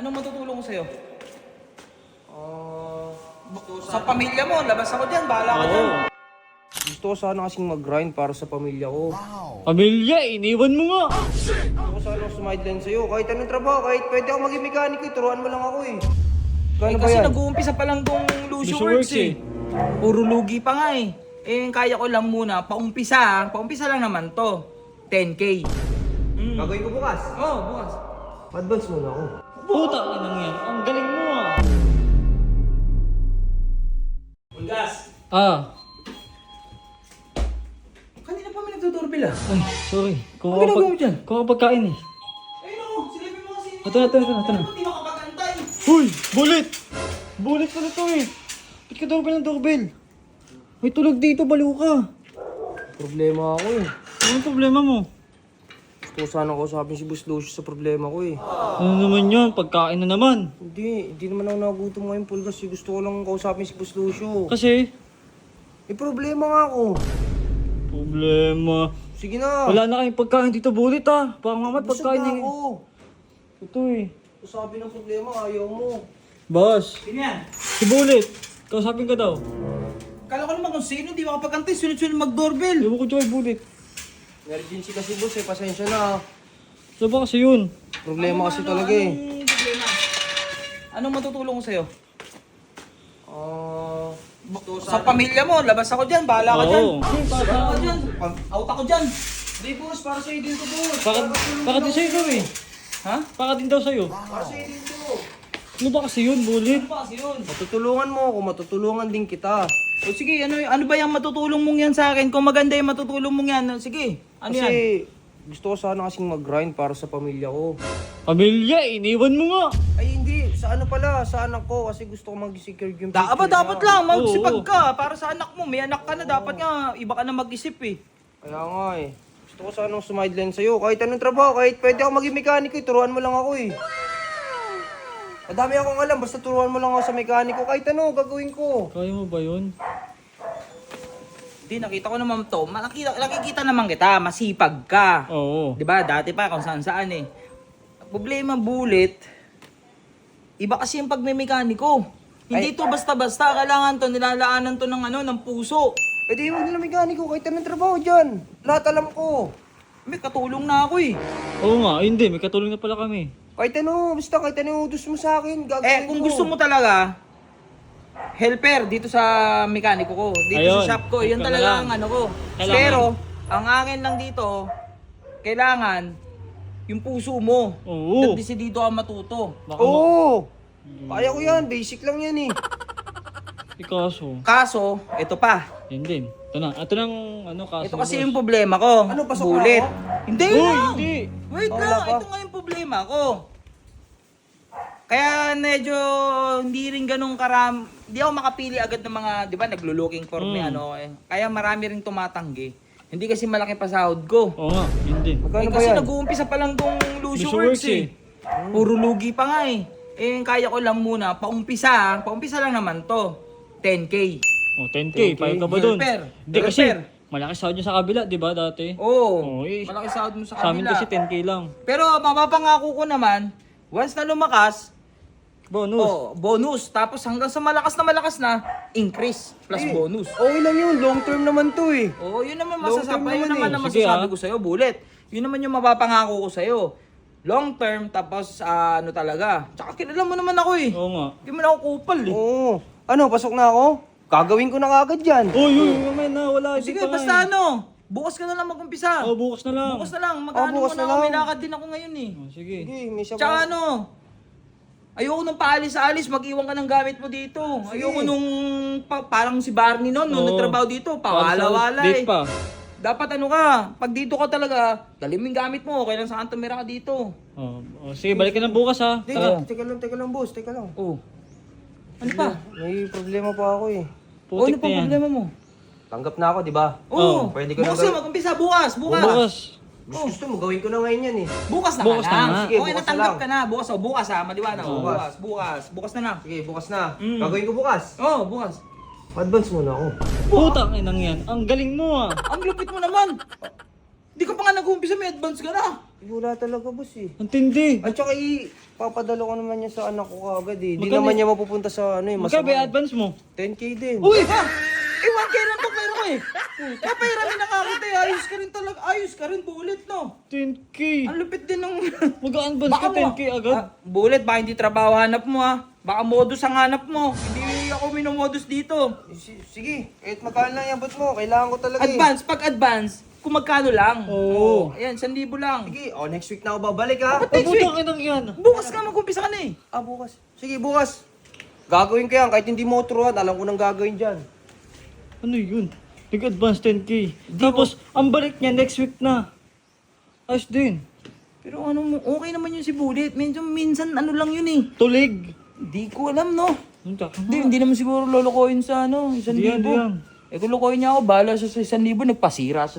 Anong matutulong ko sa'yo? Sa pamilya mo, labas ako dyan, bahala ka dyan. Gusto ko sana kasing mag-grind para sa pamilya ko. Pamilya, iniwan mo nga. Gusto ko sana sumideline sa'yo. Kahit anong trabaho, kahit pwede ako maging mekaniko, turuan mo lang ako eh. Kano ba Kasi yan? nag-uumpisa pa lang tong Lucio Lucio Works Works eh. Puro lugi pa nga eh. Kaya ko lang muna, paumpisa lang naman to. 10K. Gagawin ko bukas. Oh, bukas. Advance muna ako. Puta, inang yan. Ang galing mo ah. Ulgas. Ah, Kanina pa may nagdodoorbell ah. ay, sorry. Ano ginagawa mo dyan? Kuha ka pagkain eh. Ayun o, silipin mo kasi. Ito na. Hindi makapagantay. Uy, bullet! Bullet pala to eh. Ba't ka doorbell ng doorbell? May tulog dito, baliw ka. Problema ako eh. Anong problema mo? Gusto ko sana kausapin si Boss Lucio sa problema ko eh. Ano naman yan? Pagkain na naman. Hindi naman ako nagutom ngayon, Paul, kasi gusto ko lang kausapin si Boss Lucio. Kasi, May problema nga ako. problema. Sige na. Wala na kayong pagkain dito, bullet ah. Baka mamat Busog pagkain na eh. ako. Ito eh. Sabi ng problema, ayaw mo. Boss, Sino yan? si bullet. Kausapin ka daw. Kala ko naman kung sino, hindi makapagantay. Sunod-sunod mag-doorbell. Ewan ko dyan kay bullet. Emergency kasi boss eh, pasensya na. Ano ba kasi yun? Problema kasi talaga eh. Anong problema? Anong matutulong ko sa'yo? Sa pamilya mo, labas ako dyan, bahala ka dyan. Oo. Bahala ka dyan. Out ako dyan. Hindi boss, para sa'yo din to boss. Bakit din sa'yo daw eh? Ha? Bakit din daw sa'yo? Para sa'yo din to. Ano ba kasi yun, bullet? Ano ba kasi yun? Matutulungan mo ako, matutulungan din kita. O sige, ano ba yung matutulong mong yan sa akin? Kung maganda yung matutulong mong yan, sige. Ano yan? Kasi gusto ko sana kasing mag-grind para sa pamilya ko. Pamilya, iniwan mo nga. Ay hindi, sa ano pala, sa anak ko kasi gusto ko mag-secure yung future Dapat niya. lang, magsipag Oo. ka. Para sa anak mo, may anak ka na, dapat nga, iba ka na mag-isip eh. Kaya nga eh. Gusto ko sanang sumideline sa'yo. Kahit anong trabaho, kahit pwede ako maging mekaniko, turuan mo lang ako eh. Madami akong alam, basta turuan mo lang ako sa mekaniko. Kahit ano, gagawin ko. Kaya mo ba yun? Hindi, nakita ko naman to. Nakikita naman kita, masipag ka. Oo. 'Di ba? Dati pa kung saan-saan eh. Problema bullet. Iba kasi yung pagmemekaniko. Hindi to basta-basta, kailangan to nilalaanan to ng ng puso. Eh di mo na mekaniko, kahit anong trabaho dyan. Lahat alam ko. May katulong na ako eh. Oo nga, hindi. May katulong na pala kami. Kahit ano, basta kahit ano utos mo sa akin, gagawin Kung ko. gusto mo talaga helper dito sa mekaniko ko, dito Ayun, sa shop ko, yun ikaw talaga na ang lang. ano ko. Kailangan. Pero ang akin lang dito, kailangan yung puso mo. Oo. Desidido ka matuto. Baka Oo! Kaya ko yan, basic lang yan eh. Ikaso. Kaso, ito pa. Yan din. Ito na. Ito nang ano kaso. Ito kasi yung problema ko. Ano, pasok na Bullet. ako? Hindi Uy, lang. hindi. Wait Wala lang, pa. ito nga yung problema ko. Kaya medyo hindi rin ganun hindi ako makapili agad ng mga, di ba, naglo-looking for me, Kaya marami rin tumatanggi. Hindi kasi malaki pa sahod ko. Oo nga, yun din. Magkano ba Kasi yan? nag-uumpisa pa lang tong Lucio Lucio Works Works eh. Puro lugi pa nga eh. Kaya ko lang muna, paumpisa lang naman to. 10K. Oh, 10K. Payag ka ba dun? Helper. Hindi kasi, Helper. malaki sahod niya sa kabila, di ba dati? Oo. Oo, eh. Malaki sahod mo sa Sa amin kabila. kasi 10K lang. Pero mapapangako ko naman, once na lumakas, Bonus. bonus. Tapos hanggang sa malakas na, increase plus Eh, bonus. Okay lang yun, long term naman to eh. Oo, yun naman Long term masasabi. Yun naman naman eh. ang Sige, masasabi ah. ko sa'yo, Bullet. Yun naman yung mapapangako ko sa'yo. Long term, tapos ano talaga. Tsaka kilala mo naman ako eh. Oo nga. Hindi mo na ako kupal eh. Oo. Ano, pasok na ako? Gagawin ko na kagad yan. Uy, mamaya na, wala. Sige, hindi pa basta nga eh. ano, bukas ka na lang mag-umpisa. Oo, bukas na lang. Bukas na lang, mag-ano bukas muna na ako, may lang. lakad din ako ngayon eh. Oh, sige. Sige, may isa Tsaka pa. ano, ayoko nung paalis-alis, mag-iwan ka ng gamit mo dito. Ayoko nung parang si Barney noon, nung Oo. nagtrabaho dito, pawala-wala Date eh. pa. Dapat ano ka, pag dito ka talaga, dali mo yung gamit mo, kailan saan tumira ka dito. Oh, sige, balik ka na bukas ha. Hindi, Tara. teka lang boss, teka lang. Oh. Ano pa? May problema pa ako eh. Oh, ano Putik pa na yan. problema mo? Tanggap na ako, di ba? Oh, pwede ko na bukas gawin. yan, mag-umpisa, bukas. Bukas. Gusto mo, gawin ko na ngayon yan eh. Bukas na Bukas ka na na. nga. Sige, Okay, bukas na natanggap lang. ka na. Bukas, bukas ha, maliwanag. Oo, Bukas na na. Sige, bukas na. Mm. Gagawin ko bukas. Oh, bukas. Advance muna ako. Putang inang yan. Ang galing mo ah. Ang lupit mo naman. Di ka pa nga nag-uumpisa, may advance ka na. Wala talaga, boss eh. Ang tindi. At saka papadala ko naman niya sa anak ko kagad eh. Di Magkano- naman niya mapupunta sa ano eh. Magkano ba yung Masama. advance mo? 10k din. Uy! Ha? 1K lang to pera ko eh. Papairamin na nga kita eh. Ayos ka rin talaga. Ayos ka rin, bullet no. 10k. Ang lupit din ng... Mag-advance ka 10k agad. Bullet, baka hindi trabaho hanap mo ha. Baka modus ang hanap mo. Hindi ako minomodus dito. Sige, kahit magkano lang yung abot mo. Kailangan ko talaga eh. Advance, pag advance, kung magkano lang. Oo. Ayan, 1,000 lang. Sige, next week na ako babalik ha. Next week. Putang inang yan. Bukas ka mag-umpisa ka na eh. Bukas. Sige, bukas. Gagawin ko yan. Kahit hindi mo turuan, alam ko nang gagawin dyan. Ano yun? Nag-advance 10k. Tapos, ang balik niya next week na. Ayos din. Pero ano mo, okay naman yun si Bullet. Minsan ano lang yun eh. Tulig. Hindi ko alam no. Hindi. Hindi naman siguro lolokohin sa ano, 1,000. Hindi yan. Eh kung lokohin niya ako, bahala siya sa 1,000, nagpasira sa